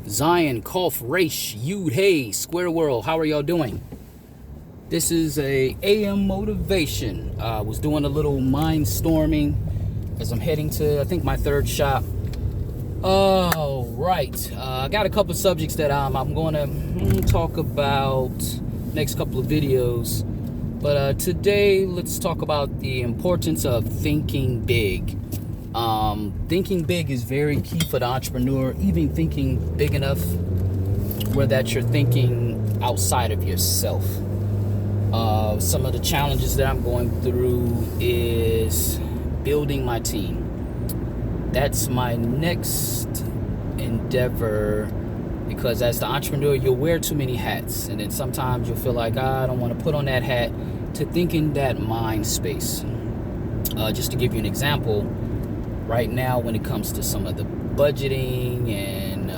Zion, Kof, Raish, Yud, Hey, Square World. How are y'all doing? This is a AM motivation. I was doing a little mind storming as I'm heading to, I think, my third shop. Oh, right. I got a couple of subjects that I'm going to talk about next couple of videos. But today, let's talk about the importance of thinking big. Thinking big is very key for the entrepreneur, even thinking big enough where that you're thinking outside of yourself. Some of the challenges that I'm going through is building my team. That's my next endeavor, because as the entrepreneur, you'll wear too many hats, and then sometimes you'll feel like, I don't want to put on that hat, to think in that mind space. Just to give you an example, right now when it comes to some of the budgeting and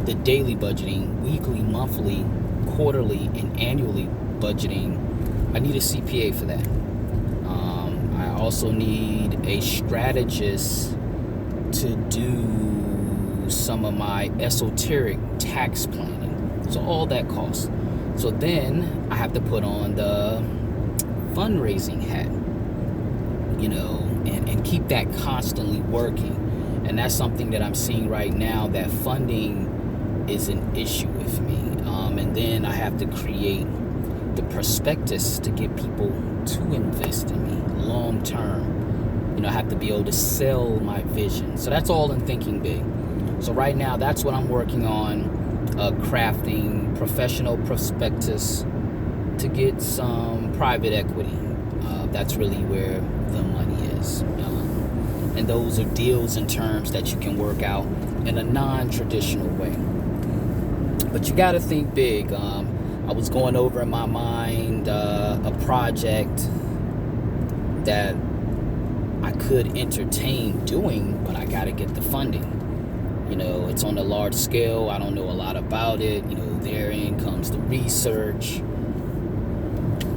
the daily budgeting, weekly, monthly, quarterly, and annually budgeting, I need a CPA for that. I also need a strategist to do some of my esoteric tax planning. So all that costs. So then I have to put on the fundraising hat, and keep that constantly working. And that's something that I'm seeing right now, that funding is an issue with me. And then I have to create the prospectus to get people to invest in me long term. I have to be able to sell my vision. So that's all in thinking big. So right now, that's what I'm working on, crafting professional prospectus to get some private equity. That's really where the money is. And those are deals and terms that you can work out in a non-traditional way. But you got to think big. I was going over in my mind a project that I could entertain doing, but I got to get the funding. It's on a large scale. I don't know a lot about it. Therein comes the research.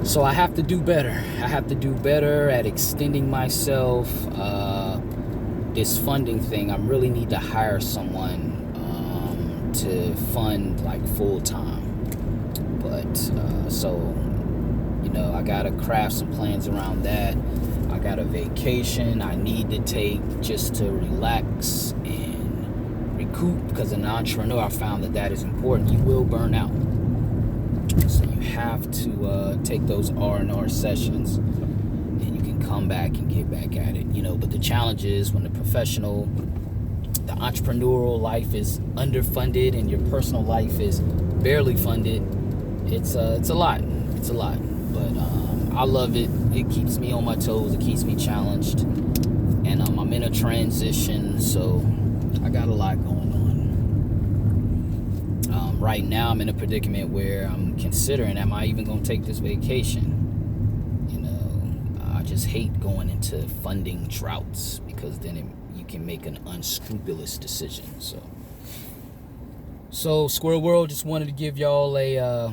So I have to do better. I have to do better at extending myself. This funding thing, I really need to hire someone to fund like full time. But I gotta craft some plans around that. I got a vacation I need to take just to relax and recoup, because an entrepreneur, I found that is important. You will burn out. So you have to take those R&R sessions, and you can come back and get back at it. But the challenge is when the entrepreneurial life is underfunded and your personal life is barely funded. It's a lot. It's a lot. But I love it. It keeps me on my toes. It keeps me challenged. And I'm in a transition, so I got a lot going on. Right now, I'm in a predicament where I'm considering, am I even going to take this vacation? I just hate going into funding droughts, because then you can make an unscrupulous decision. So Square World, just wanted to give y'all a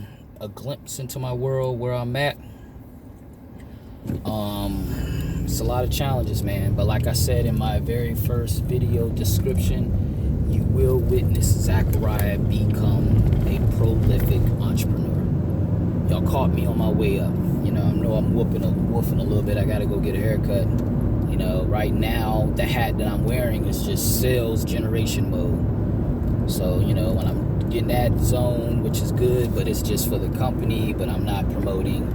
glimpse into my world, where I'm at. It's a lot of challenges, man. But like I said in my very first video description, you will witness Zachariah become a prolific entrepreneur. Y'all caught me on my way up. I know I'm woofing a little bit. I gotta go get a haircut. Right now the hat that I'm wearing is just sales generation mode. So when I'm getting that zone, which is good, but it's just for the company, but I'm not promoting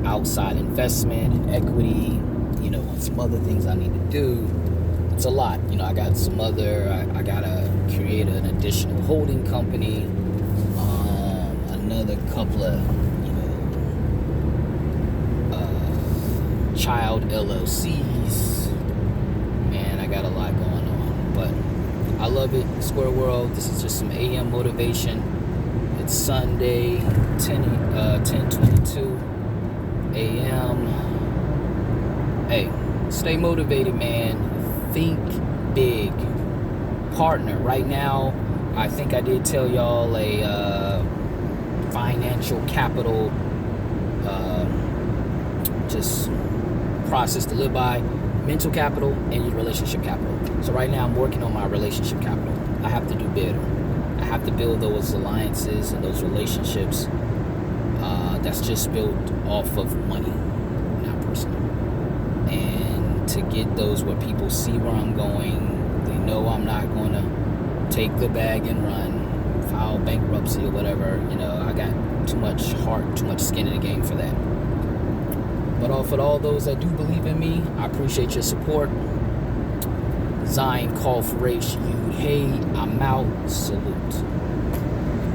outside investment and equity, and some other things I need to do. It's a lot. I got some other, I gotta create an additional holding company, another couple of, child LLCs, and I got a lot going on. But I love it. Square World, this is just some AM motivation. It's Sunday, 10:22 AM. Hey, stay motivated, man. Think big. Partner. Right now, I think I did tell y'all a financial capital just process to live by: mental capital and your relationship capital. So right now I'm working on my relationship capital. I have to do better. I have to build those alliances and those relationships that's just built off of money, not personal. And to get those where people see where I'm going, they know I'm not going to take the bag and run, file bankruptcy or whatever. I got too much heart, too much skin in the game for that. But for all those that do believe in me, I appreciate your support. Zion, Call for Race, Yud, hey, I'm out, salute.